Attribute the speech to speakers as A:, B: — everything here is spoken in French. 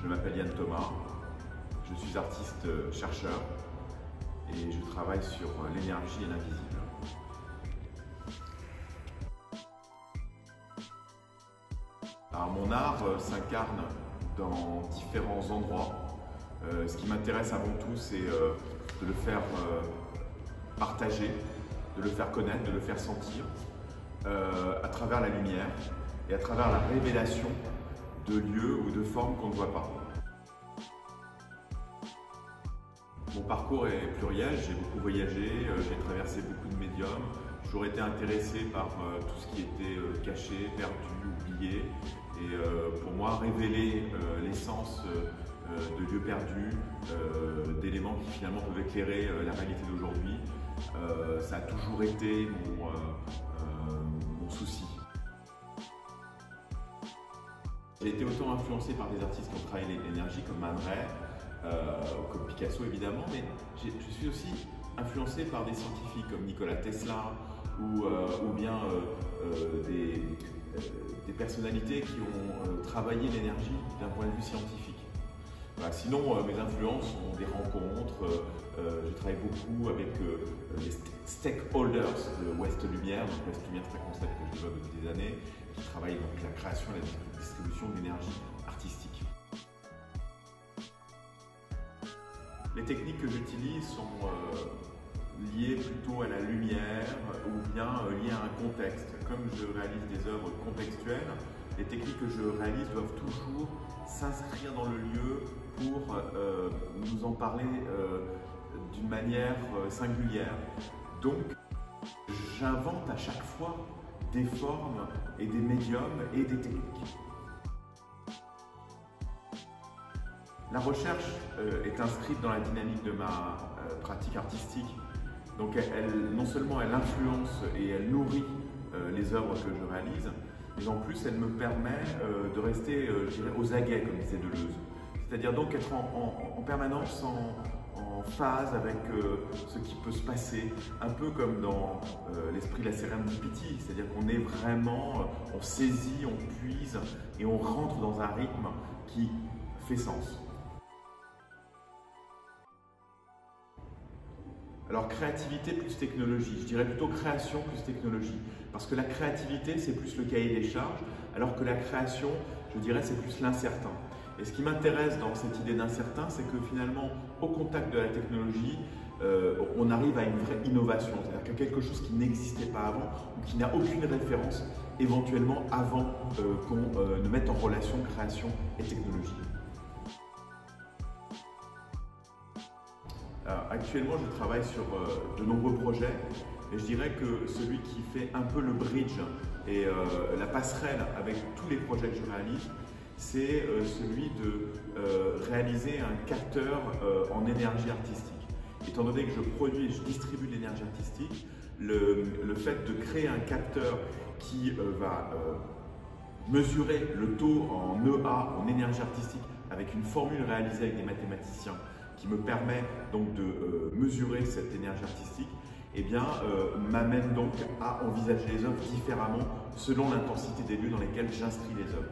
A: Je m'appelle Yann Thomas, je suis artiste-chercheur et je travaille sur l'énergie et l'invisible. Alors, mon art s'incarne dans différents endroits. Ce qui m'intéresse avant tout, c'est de le faire partager, de le faire connaître, de le faire sentir à travers la lumière et à travers la révélation de lieux ou de formes qu'on ne voit pas. Mon parcours est pluriel, j'ai beaucoup voyagé, j'ai traversé beaucoup de médiums. J'ai toujours été intéressé par tout ce qui était caché, perdu, oublié. Et pour moi, révéler l'essence de lieux perdus, d'éléments qui finalement peuvent éclairer la réalité d'aujourd'hui, ça a toujours été mon souci. J'ai été autant influencé par des artistes qui ont travaillé l'énergie comme Man Ray, comme Picasso évidemment, mais je suis aussi influencé par des scientifiques comme Nikola Tesla ou bien des personnalités qui ont travaillé l'énergie d'un point de vue scientifique. Voilà, sinon, mes influences sont des rencontres. Je travaille beaucoup avec les stakeholders de Ouest Lumière. Donc Ouest Lumière, c'est un concept que je développe depuis des années, qui travaille donc la création et la distribution d'énergie artistique. Les techniques que j'utilise sont liées plutôt à la lumière ou bien liées à un contexte. Comme je réalise des œuvres contextuelles, les techniques que je réalise doivent toujours s'inscrire dans le lieu pour nous en parler d'une manière singulière. Donc, j'invente à chaque fois des formes et des médiums et des techniques. La recherche est inscrite dans la dynamique de ma pratique artistique. Donc non seulement elle influence et elle nourrit les œuvres que je réalise, mais en plus elle me permet de rester je dirais, aux aguets, comme disait Deleuze. C'est-à-dire donc être en permanence en phase avec ce qui peut se passer, un peu comme dans l'esprit de la serendipity, c'est-à-dire qu'on est vraiment, on saisit, on puise et on rentre dans un rythme qui fait sens. Alors créativité plus technologie, je dirais plutôt création plus technologie, parce que la créativité c'est plus le cahier des charges, alors que la création, je dirais, c'est plus l'incertain. Et ce qui m'intéresse dans cette idée d'incertain, c'est que finalement, au contact de la technologie, on arrive à une vraie innovation, c'est-à-dire qu'il y a quelque chose qui n'existait pas avant ou qui n'a aucune référence éventuellement avant qu'on ne mette en relation création et technologie. Alors, actuellement, je travaille sur de nombreux projets et je dirais que celui qui fait un peu le bridge et la passerelle avec tous les projets que je réalise, c'est celui de réaliser un capteur en énergie artistique. Étant donné que je produis et je distribue de l'énergie artistique, le fait de créer un capteur qui va mesurer le taux en EA, en énergie artistique, avec une formule réalisée avec des mathématiciens qui me permet donc de mesurer cette énergie artistique, eh bien, m'amène donc à envisager les œuvres différemment selon l'intensité des lieux dans lesquels j'inscris les œuvres.